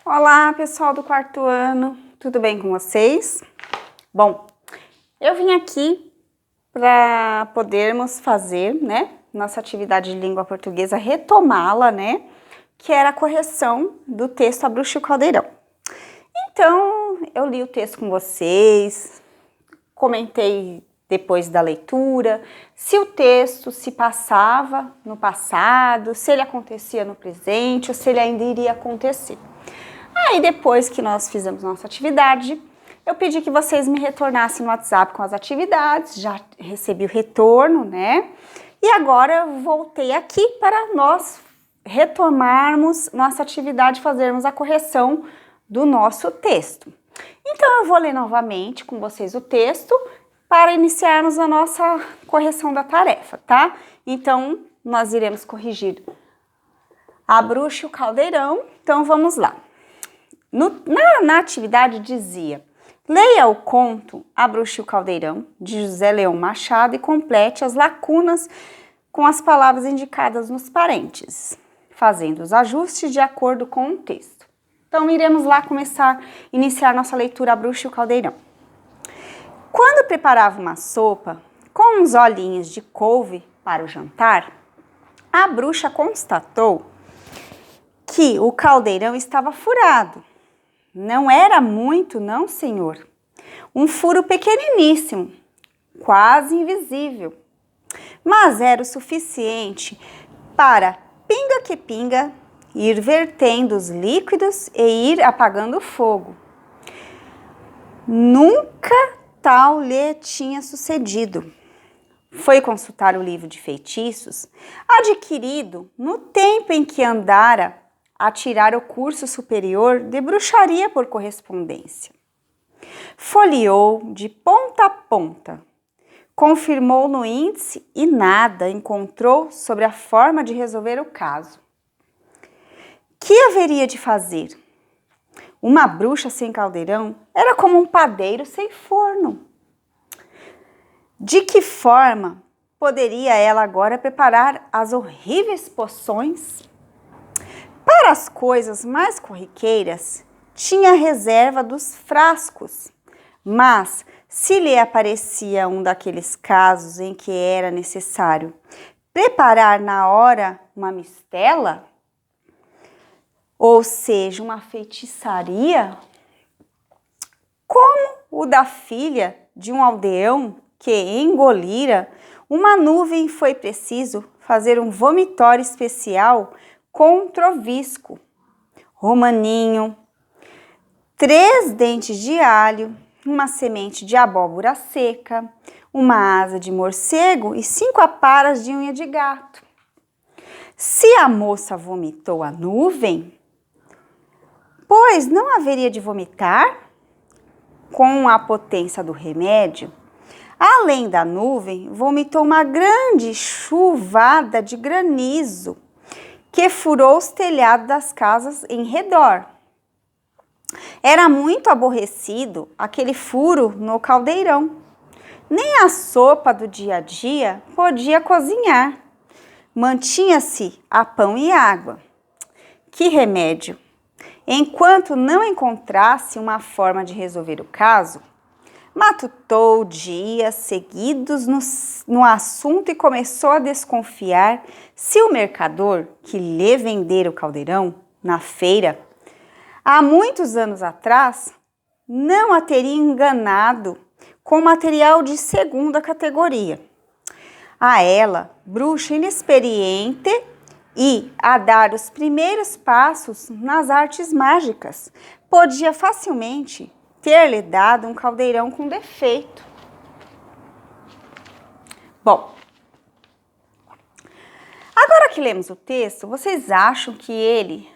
Olá, pessoal do quarto ano, tudo bem com vocês? Bom, eu vim aqui para podermos fazer, nossa atividade de língua portuguesa, retomá-la, que era a correção do texto A Bruxa e o Caldeirão. Então, eu li o texto com vocês, comentei depois da leitura, se o texto se passava no passado, se ele acontecia no presente ou se ele ainda iria acontecer. Aí depois que nós fizemos nossa atividade, eu pedi que vocês me retornassem no WhatsApp com as atividades, já recebi o retorno, E agora eu voltei aqui para nós retomarmos nossa atividade, fazermos a correção do nosso texto. Então eu vou ler novamente com vocês o texto para iniciarmos a nossa correção da tarefa, tá? Então nós iremos corrigir A Bruxa e o Caldeirão, então vamos lá. Na atividade dizia: leia o conto A Bruxa e o Caldeirão, de José Leão Machado, e complete as lacunas com as palavras indicadas nos parênteses, fazendo os ajustes de acordo com o texto. Então, iremos lá iniciar nossa leitura A Bruxa e o Caldeirão. Quando preparava uma sopa com uns olhinhos de couve para o jantar, a bruxa constatou que o caldeirão estava furado. Não era muito, não, senhor. Um furo pequeniníssimo, quase invisível. Mas era o suficiente para, pinga que pinga, ir vertendo os líquidos e ir apagando o fogo. Nunca tal lhe tinha sucedido. Foi consultar o livro de feitiços, adquirido no tempo em que andara a tirar o curso superior de bruxaria por correspondência. Folheou de ponta a ponta, confirmou no índice e nada encontrou sobre a forma de resolver o caso. Que haveria de fazer? Uma bruxa sem caldeirão era como um padeiro sem forno. De que forma poderia ela agora preparar as horríveis poções? Para as coisas mais corriqueiras, tinha reserva dos frascos, mas se lhe aparecia um daqueles casos em que era necessário preparar na hora uma mistela, ou seja, uma feitiçaria, como o da filha de um aldeão que engolira uma nuvem, foi preciso fazer um vomitório especial com trovisco, romaninho, 3 dentes de alho, uma semente de abóbora seca, uma asa de morcego e 5 aparas de unha de gato. Se a moça vomitou a nuvem, pois não haveria de vomitar? Com a potência do remédio, além da nuvem, vomitou uma grande chuvada de granizo, que furou os telhados das casas em redor. Era muito aborrecido aquele furo no caldeirão. Nem a sopa do dia a dia podia cozinhar. Mantinha-se a pão e água. Que remédio! Enquanto não encontrasse uma forma de resolver o caso, matutou dias seguidos no assunto e começou a desconfiar se o mercador que lhe vendera o caldeirão na feira, há muitos anos atrás, não a teria enganado com material de segunda categoria. A ela, bruxa inexperiente e a dar os primeiros passos nas artes mágicas, podia facilmente ter-lhe dado um caldeirão com defeito. Bom, agora que lemos o texto, vocês acham que ele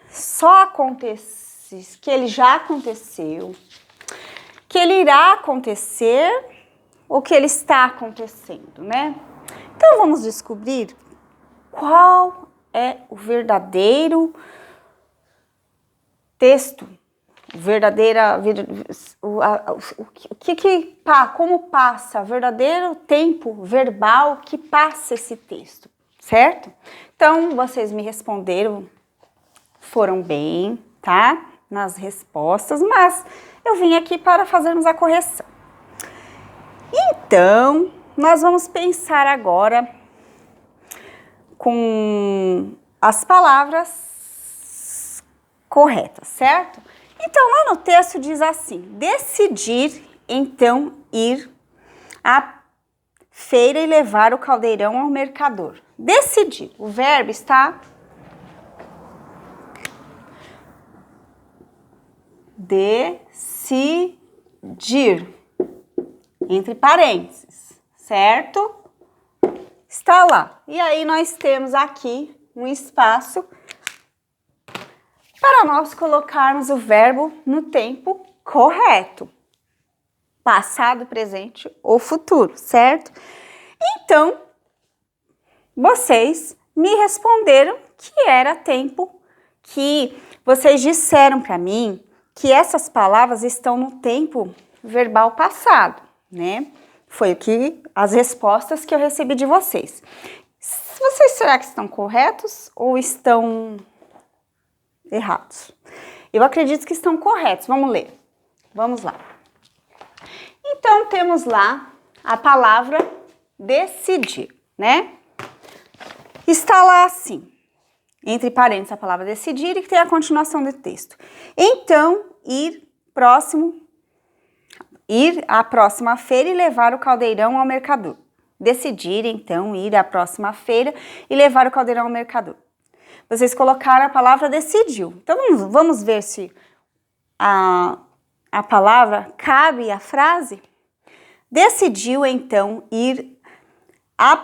que ele já aconteceu, que ele irá acontecer ou que ele está acontecendo, Então vamos descobrir qual é o verdadeiro texto, como passa, verdadeiro tempo verbal que passa esse texto, certo? Então, vocês me responderam, foram bem, tá? nas respostas, mas eu vim aqui para fazermos a correção. Então, nós vamos pensar agora com as palavras corretas, certo? Então, lá no texto diz assim: decidir, então, ir à feira e levar o caldeirão ao mercador. Decidir. O verbo está decidir, entre parênteses, certo? Está lá. E aí nós temos aqui um espaço para nós colocarmos o verbo no tempo correto. Passado, presente ou futuro, certo? Então, vocês me responderam que era tempo, que vocês disseram para mim que essas palavras estão no tempo verbal passado, né? Foi as respostas que eu recebi de vocês. Vocês será que estão corretos ou estão errados? Eu acredito que estão corretos. Vamos ler. Vamos lá. Então, temos lá a palavra decidir, né? Está lá assim, entre parênteses, a palavra decidir e que tem a continuação do texto. Então, ir à próxima feira e levar o caldeirão ao mercador. Decidir, então, ir à próxima feira e levar o caldeirão ao mercador. Vocês colocaram a palavra decidiu. Então, vamos ver se a palavra cabe à frase. Decidiu, então, ir à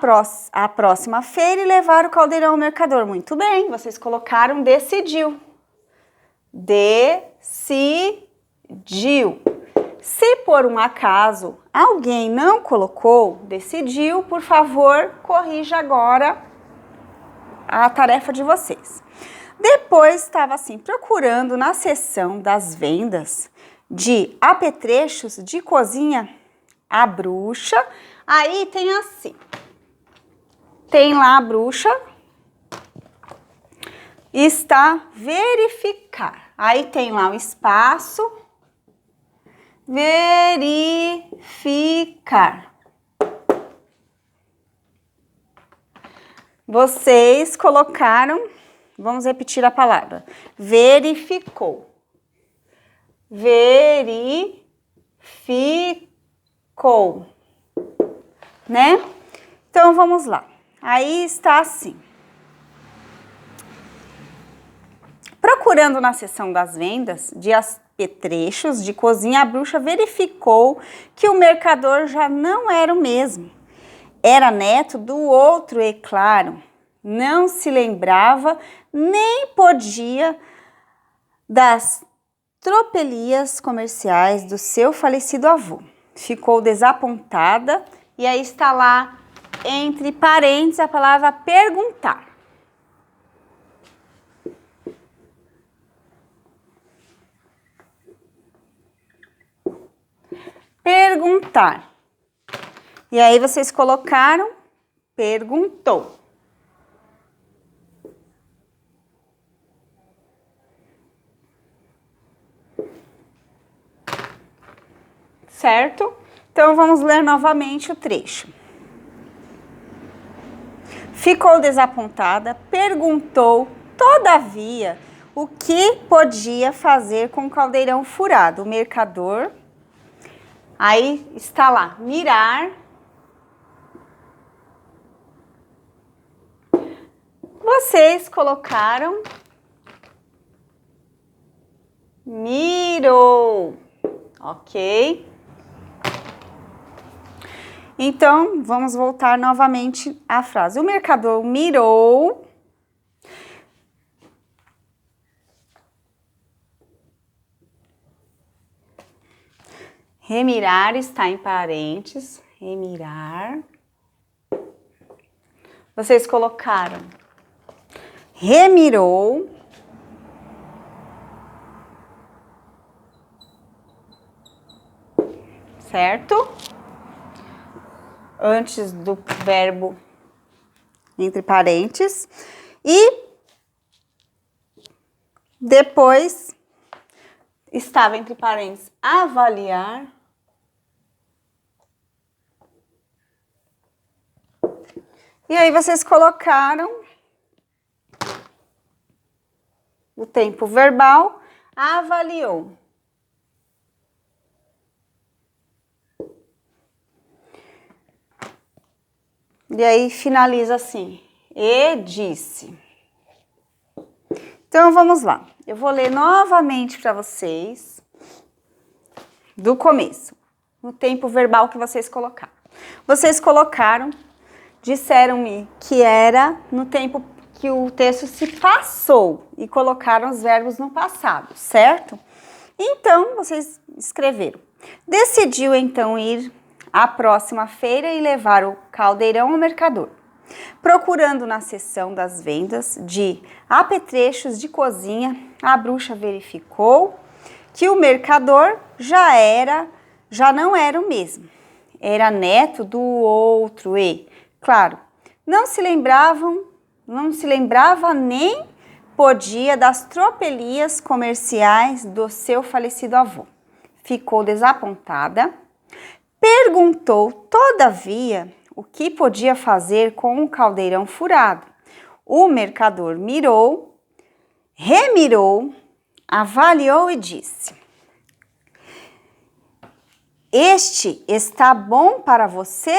próxima feira e levar o caldeirão ao mercador. Muito bem, vocês colocaram decidiu. Decidiu. Se por um acaso alguém não colocou decidiu, por favor, corrija agora a tarefa de vocês. Depois estava assim, procurando na seção das vendas de apetrechos de cozinha a bruxa. Aí tem assim, tem lá a bruxa, está verificar. Aí tem lá o espaço, verificar. Vocês colocaram, vamos repetir a palavra, verificou. Verificou, né? Então, vamos lá. Aí está assim. Procurando na seção das vendas de apetrechos de cozinha, a bruxa verificou que o mercador já não era o mesmo. Era neto do outro, e claro, não se lembrava nem podia das tropelias comerciais do seu falecido avô. Ficou desapontada e aí está lá, entre parênteses, a palavra perguntar. Perguntar. E aí vocês colocaram perguntou. Certo? Então vamos ler novamente o trecho. Ficou desapontada, perguntou, todavia, o que podia fazer com o caldeirão furado. O mercador, aí está lá, mirar. Vocês colocaram mirou, ok? Então, vamos voltar novamente à frase. O mercador mirou. Remirar está em parênteses. Remirar. Vocês colocaram remirou. Certo? Antes do verbo entre parênteses. E depois estava entre parênteses avaliar. E aí vocês colocaram o tempo verbal, avaliou. E aí finaliza assim, e disse. Então vamos lá, eu vou ler novamente para vocês, do começo, no tempo verbal que vocês colocaram. Vocês colocaram, disseram-me que era no tempo que o texto se passou e colocaram os verbos no passado, certo? Então, vocês escreveram. Decidiu então ir à próxima feira e levar o caldeirão ao mercador. Procurando na seção das vendas de apetrechos de cozinha, a bruxa verificou que o mercador já não era o mesmo. Era neto do outro e, claro, não se lembrava nem podia das tropelias comerciais do seu falecido avô. Ficou desapontada, perguntou, todavia, o que podia fazer com o caldeirão furado. O mercador mirou, remirou, avaliou e disse: este está bom para você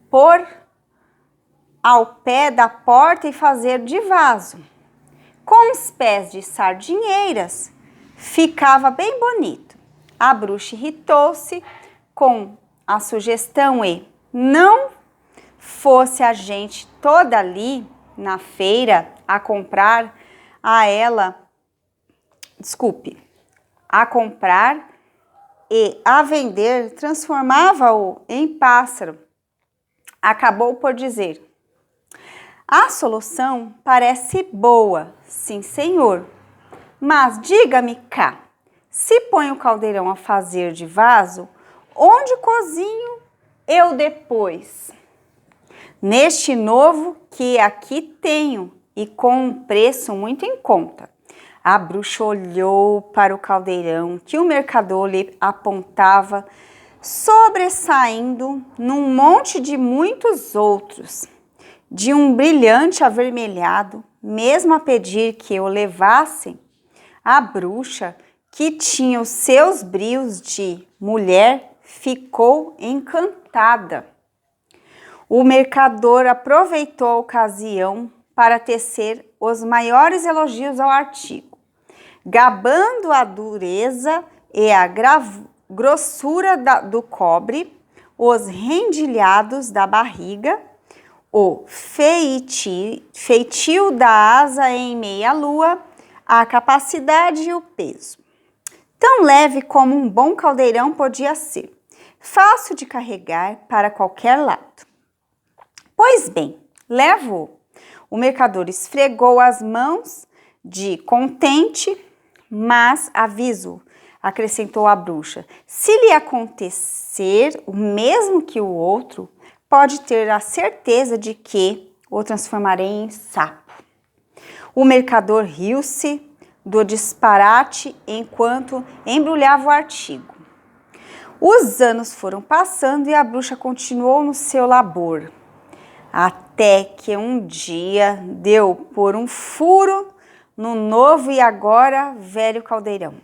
pôr ao pé da porta e fazer de vaso. Com os pés de sardinheiras, ficava bem bonito. A bruxa irritou-se com a sugestão e não fosse a gente toda ali na feira a comprar e a vender, transformava-o em pássaro. Acabou por dizer: a solução parece boa, sim senhor, mas diga-me cá, se põe o caldeirão a fazer de vaso, onde cozinho eu depois? Neste novo que aqui tenho e com um preço muito em conta. A bruxa olhou para o caldeirão que o mercador lhe apontava, sobressaindo num monte de muitos outros, de um brilhante avermelhado, mesmo a pedir que o levassem. A bruxa, que tinha os seus brios de mulher, ficou encantada. O mercador aproveitou a ocasião para tecer os maiores elogios ao artigo, gabando a dureza e a grossura do cobre, os rendilhados da barriga, o feitio da asa em meia-lua, a capacidade e o peso. Tão leve como um bom caldeirão podia ser, fácil de carregar para qualquer lado. Pois bem, levo-o. O mercador esfregou as mãos de contente, mas aviso, acrescentou a bruxa, se lhe acontecer o mesmo que o outro, pode ter a certeza de que o transformarei em sapo. O mercador riu-se do disparate enquanto embrulhava o artigo. Os anos foram passando e a bruxa continuou no seu labor, até que um dia deu por um furo no novo e agora velho caldeirão.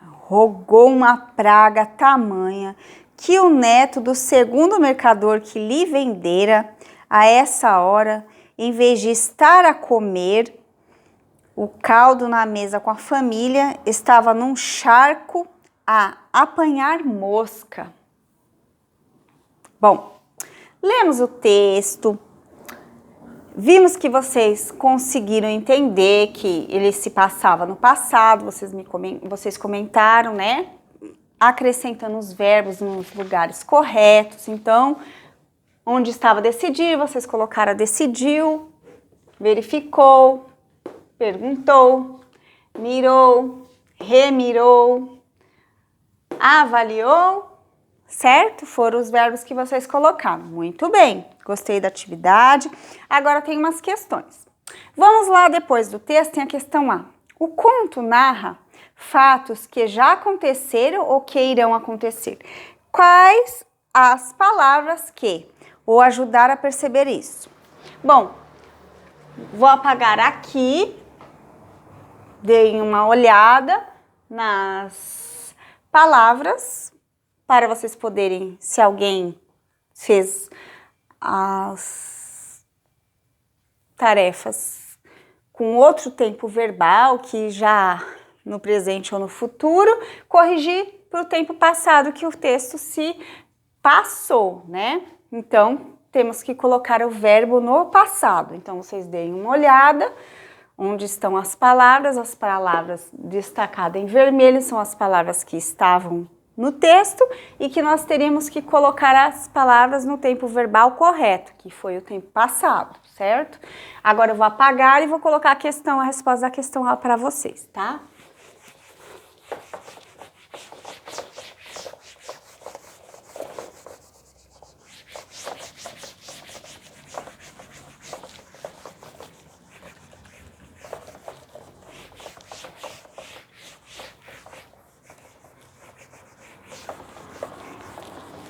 Rogou uma praga tamanha que o neto do segundo mercador que lhe vendera, a essa hora, em vez de estar a comer o caldo na mesa com a família, estava num charco a apanhar mosca. Bom, lemos o texto, vimos que vocês conseguiram entender que ele se passava no passado, vocês comentaram, né? Acrescentando os verbos nos lugares corretos. Então, onde estava decidir, vocês colocaram decidiu, verificou, perguntou, mirou, remirou, avaliou, certo? Foram os verbos que vocês colocaram. Muito bem, gostei da atividade. Agora tem umas questões. Vamos lá, depois do texto tem a questão A. O conto narra fatos que já aconteceram ou que irão acontecer. Quais as palavras que ou ajudar a perceber isso? Bom, vou apagar aqui, dei uma olhada nas palavras para vocês poderem, se alguém fez as tarefas com outro tempo verbal, que já no presente ou no futuro, corrigir para o tempo passado que o texto se passou, né? Então, temos que colocar o verbo no passado. Então, vocês deem uma olhada onde estão as palavras destacadas em vermelho são as palavras que estavam no texto e que nós teríamos que colocar as palavras no tempo verbal correto, que foi o tempo passado, certo? Agora eu vou apagar e vou colocar a resposta da questão lá para vocês, tá?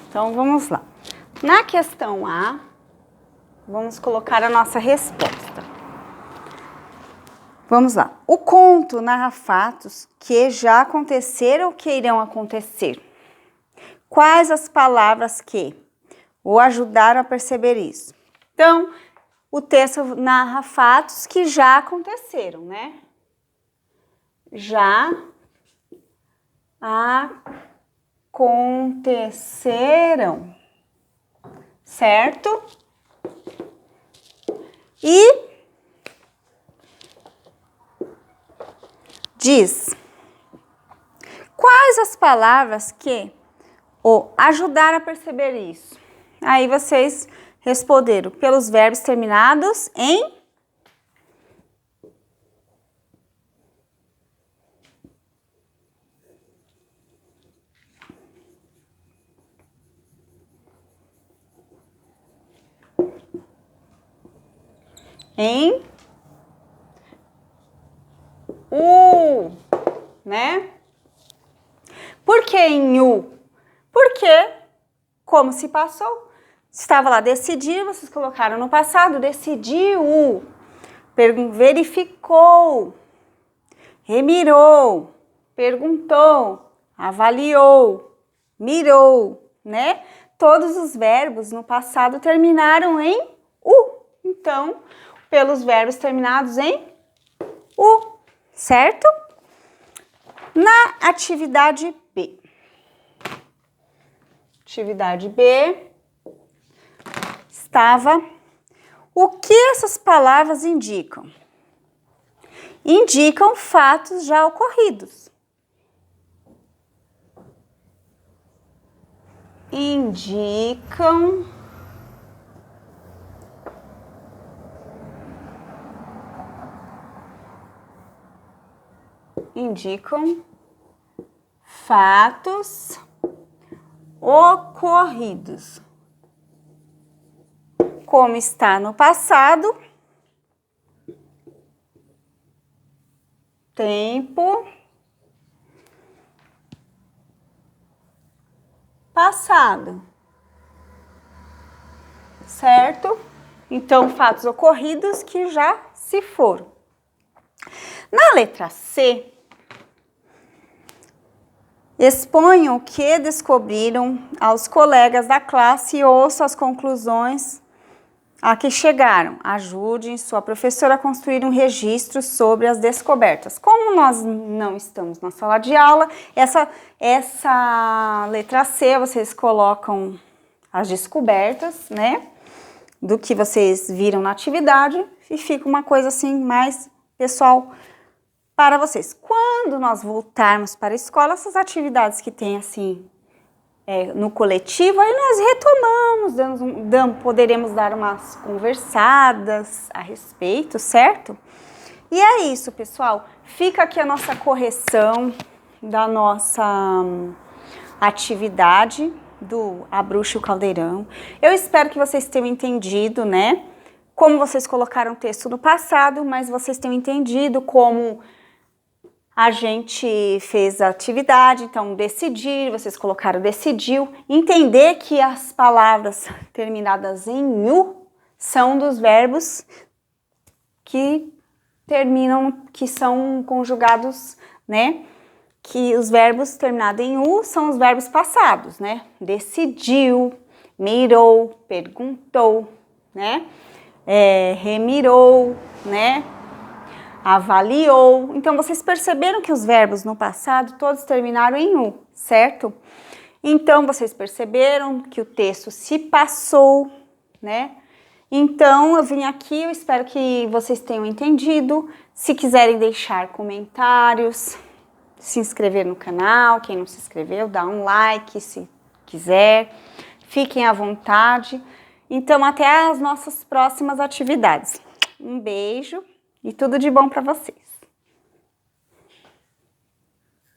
Então, vamos lá. Na questão A, vamos colocar a nossa resposta. Vamos lá. O conto narra fatos que já aconteceram ou que irão acontecer. Quais as palavras que o ajudaram a perceber isso? Então, o texto narra fatos que já aconteceram, né? Já aconteceram, certo? E diz quais as palavras que o ajudaram a perceber isso. Aí vocês responderam pelos verbos terminados em U, né? Por que em U? Porque, como se passou, estava lá decidir, vocês colocaram no passado, decidiu, verificou, remirou, perguntou, avaliou, mirou, né? Todos os verbos no passado terminaram em U. Então, pelos verbos terminados em U, certo? Na atividade B. Atividade B estava o que essas palavras indicam? Indicam fatos já ocorridos. Indicam fatos ocorridos. Como está no passado, tempo passado, certo? Então, fatos ocorridos que já se foram. Na letra C, exponham o que descobriram aos colegas da classe e ouçam as conclusões a que chegaram. Ajude sua professora a construir um registro sobre as descobertas. Como nós não estamos na sala de aula, essa letra C, vocês colocam as descobertas, né, do que vocês viram na atividade e fica uma coisa assim mais pessoal para vocês. Quando nós voltarmos para a escola, essas atividades que tem assim no coletivo, aí nós retomamos, poderemos dar umas conversadas a respeito, certo? E é isso, pessoal. Fica aqui a nossa correção da nossa atividade do A Bruxa e o Caldeirão. Eu espero que vocês tenham entendido, né? Como vocês colocaram o texto no passado, mas vocês tenham entendido como A gente fez a atividade, então decidir, vocês colocaram decidiu. Entender que as palavras terminadas em U são dos verbos que terminam, que são conjugados, né? Que os verbos terminados em U são os verbos passados, né? Decidiu, mirou, perguntou, né? Remirou, né? Avaliou. Então, vocês perceberam que os verbos no passado todos terminaram em U, certo? Então, vocês perceberam que o texto se passou, né? Então, eu vim aqui, eu espero que vocês tenham entendido. Se quiserem deixar comentários, se inscrever no canal, quem não se inscreveu, dá um like se quiser. Fiquem à vontade. Então, até as nossas próximas atividades. Um beijo e tudo de bom para vocês.